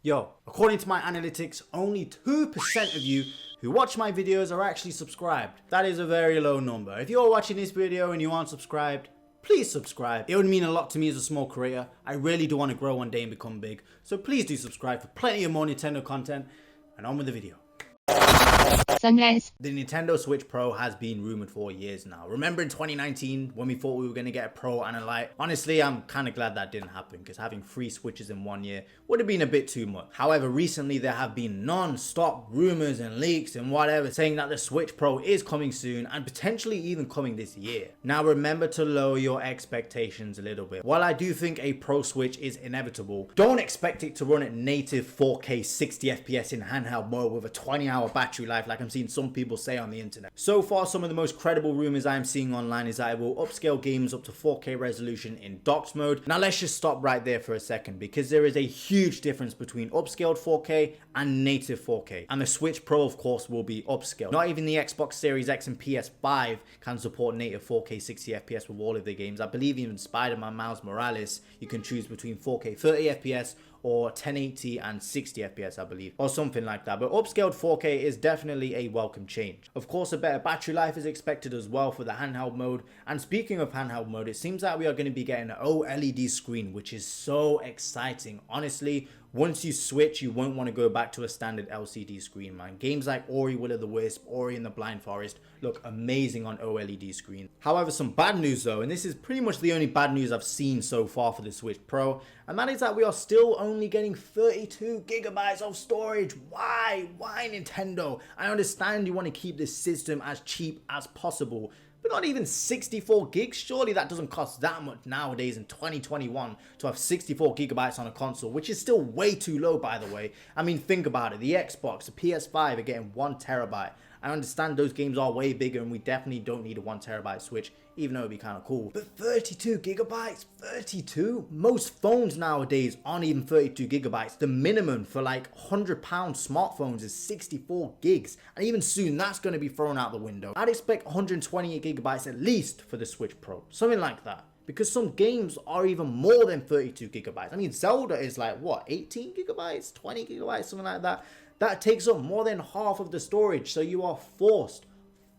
Yo, according to my analytics, only 2% of you who watch my videos are actually subscribed. That is a very low number. If you're watching this video and you aren't subscribed, please subscribe. It would mean a lot to me as a small creator. I really do want to grow one day and become big. So please do subscribe for plenty of more Nintendo content. And on with the video. Sunrise. The Nintendo Switch Pro has been rumored for years now. Remember in 2019 when we thought we were going to get a Pro and a Lite? Honestly, I'm kind of glad that didn't happen because having 3 Switches in 1 year would have been a bit too much. However, recently there have been non-stop rumors and leaks and whatever saying that the Switch Pro is coming soon and potentially even coming this year. Now remember to lower your expectations a little bit. While I do think a Pro Switch is inevitable, don't expect it to run at native 4K 60 FPS in handheld mode with a 20-hour battery life like I'm seeing some people say on the internet. So far, some of the most credible rumors I'm seeing online is that it will upscale games up to 4K resolution in docked mode. Now let's just stop right there for a second because there is a huge difference between upscaled 4K and native 4K. And the Switch Pro, of course, will be upscaled. Not even the Xbox Series X and PS5 can support native 4K 60 FPS with all of the games. I believe even Spider-Man Miles Morales, you can choose between 4K 30 FPS or 1080 and 60 FPS, I believe, or something like that. But upscaled 4K is definitely a welcome change. Of course, a better battery life is expected as well for the handheld mode. And speaking of handheld mode, it seems that we are going to be getting an OLED screen, which is so exciting. Honestly, once you switch, you won't want to go back to a standard LCD screen, man. Games like Ori Will of the Wisp, Ori and the Blind Forest look amazing on OLED screen. However, some bad news though, and this is pretty much the only bad news I've seen so far for the Switch Pro, and that is that we are still only getting 32 gigabytes of storage. Why? Why, Nintendo? I understand you want to keep this system as cheap as possible, but not even 64 gigs? Surely that doesn't cost that much nowadays in 2021 to have 64 gigabytes on a console, which is still way too low, by the way. I mean, think about it. The Xbox, the PS5 are getting 1 terabyte. I understand those games are way bigger and we definitely don't need a 1 terabyte Switch, even though it'd be kind of cool. But 32 gigabytes? 32? Most phones nowadays aren't even 32 gigabytes. The minimum for like £100 smartphones is 64 gigs. And even soon that's going to be thrown out the window. I'd expect 128 gigabytes at least for the Switch Pro. Something like that. Because some games are even more than 32 gigabytes. I mean, Zelda is like, what, 18 gigabytes? 20 gigabytes? Something like that. That takes up more than half of the storage. So you are forced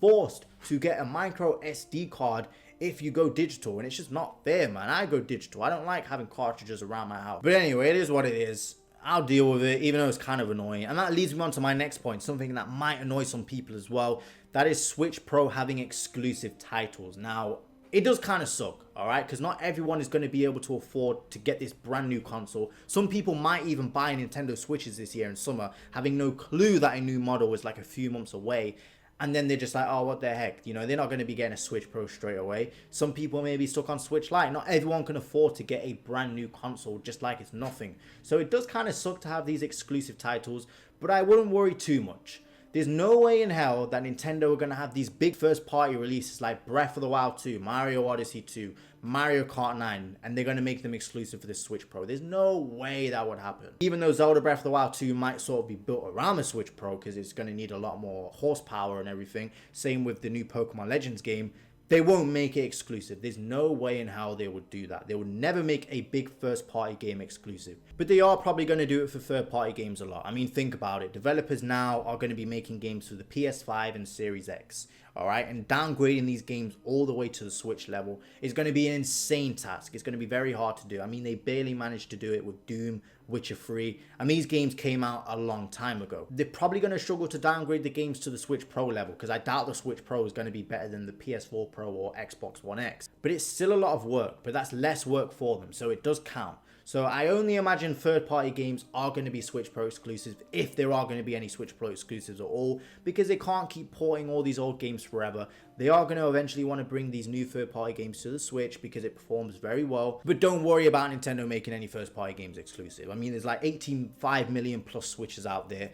to get a micro SD card if you go digital. And it's just not fair, man. I go digital. I don't like having cartridges around my house. But anyway, it is what it is. I'll deal with it, even though it's kind of annoying. And that leads me on to my next point, something that might annoy some people as well. That is Switch Pro having exclusive titles. Now, it does kind of suck, alright? Because not everyone is going to be able to afford to get this brand new console. Some people might even buy Nintendo Switches this year in summer, having no clue that a new model is like a few months away. And then they're just like, oh, what the heck? You know, they're not going to be getting a Switch Pro straight away. Some people may be stuck on Switch Lite. Not everyone can afford to get a brand new console just like it's nothing. So it does kind of suck to have these exclusive titles, but I wouldn't worry too much. There's no way in hell that Nintendo are going to have these big first party releases like Breath of the Wild 2, Mario Odyssey 2, Mario Kart 9, and they're going to make them exclusive for the Switch Pro. There's no way that would happen. Even though Zelda Breath of the Wild 2 might sort of be built around the Switch Pro because it's going to need a lot more horsepower and everything. Same with the new Pokemon Legends game. They won't make it exclusive. There's no way in how they would do that. They would never make a big first party game exclusive. But they are probably going to do it for third party games a lot. I mean, think about it. Developers now are going to be making games for the PS5 and Series X. Alright, and downgrading these games all the way to the Switch level is going to be an insane task. It's going to be very hard to do. I mean, they barely managed to do it with Doom, Witcher 3, and these games came out a long time ago. They're probably going to struggle to downgrade the games to the Switch Pro level because I doubt the Switch Pro is going to be better than the PS4 Pro or Xbox One X. But it's still a lot of work, but that's less work for them, so it does count. So I only imagine third-party games are going to be Switch Pro exclusives, if there are going to be any Switch Pro exclusives at all, because they can't keep porting all these old games forever. They are going to eventually want to bring these new third-party games to the Switch because it performs very well. But don't worry about Nintendo making any first-party games exclusive. I mean, there's like 85 million plus Switches out there.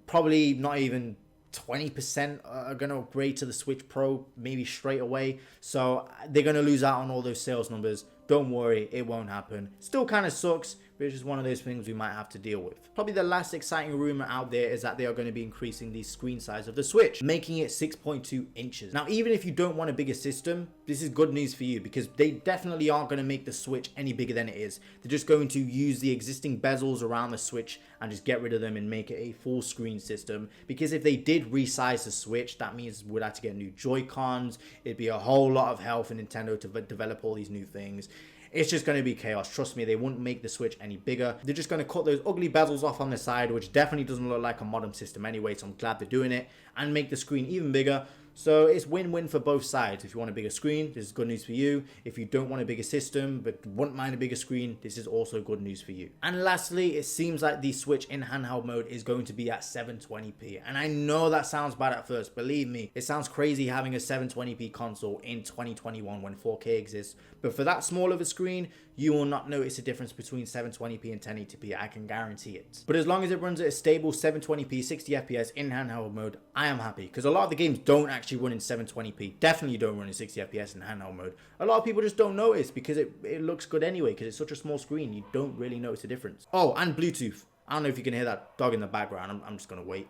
Probably not even 20% are going to upgrade to the Switch Pro maybe straight away. So they're going to lose out on all those sales numbers. Don't worry, it won't happen. Still kind of sucks, which is one of those things we might have to deal with. Probably the last exciting rumor out there is that they are going to be increasing the screen size of the Switch, making it 6.2 inches. Now, even if you don't want a bigger system, this is good news for you because they definitely aren't going to make the Switch any bigger than it is. They're just going to use the existing bezels around the Switch and just get rid of them and make it a full screen system. Because if they did resize the Switch, that means we'd have to get new Joy-Cons. It'd be a whole lot of hell for Nintendo to develop all these new things. It's just going to be chaos. Trust me, they wouldn't make the Switch any bigger. They're just going to cut those ugly bezels off on the side, which definitely doesn't look like a modern system anyway, so I'm glad they're doing it, and make the screen even bigger. So it's win-win for both sides. If you want a bigger screen, this is good news for you. If you don't want a bigger system but wouldn't mind a bigger screen, this is also good news for you. And lastly, it seems like the Switch in handheld mode is going to be at 720p. And I know that sounds bad at first. Believe me, it sounds crazy having a 720p console in 2021 when 4K exists. But for that small of a screen, you will not notice a difference between 720p and 1080p. I can guarantee it. But as long as it runs at a stable 720p 60 FPS in handheld mode, I am happy. Because a lot of the games don't actually run in 720p. Definitely don't run in 60 FPS in handheld mode. A lot of people just don't notice because it looks good anyway. Because it's such a small screen, you don't really notice the difference. Oh, and Bluetooth. I don't know if you can hear that dog in the background. I'm just going to wait.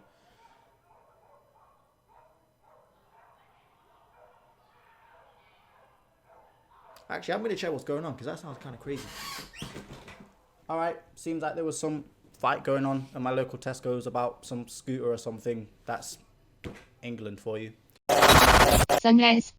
Actually, I'm going to check what's going on because that sounds kind of crazy. Alright, seems like there was some fight going on at my local Tesco's about some scooter or something. That's England for you. Sunrise.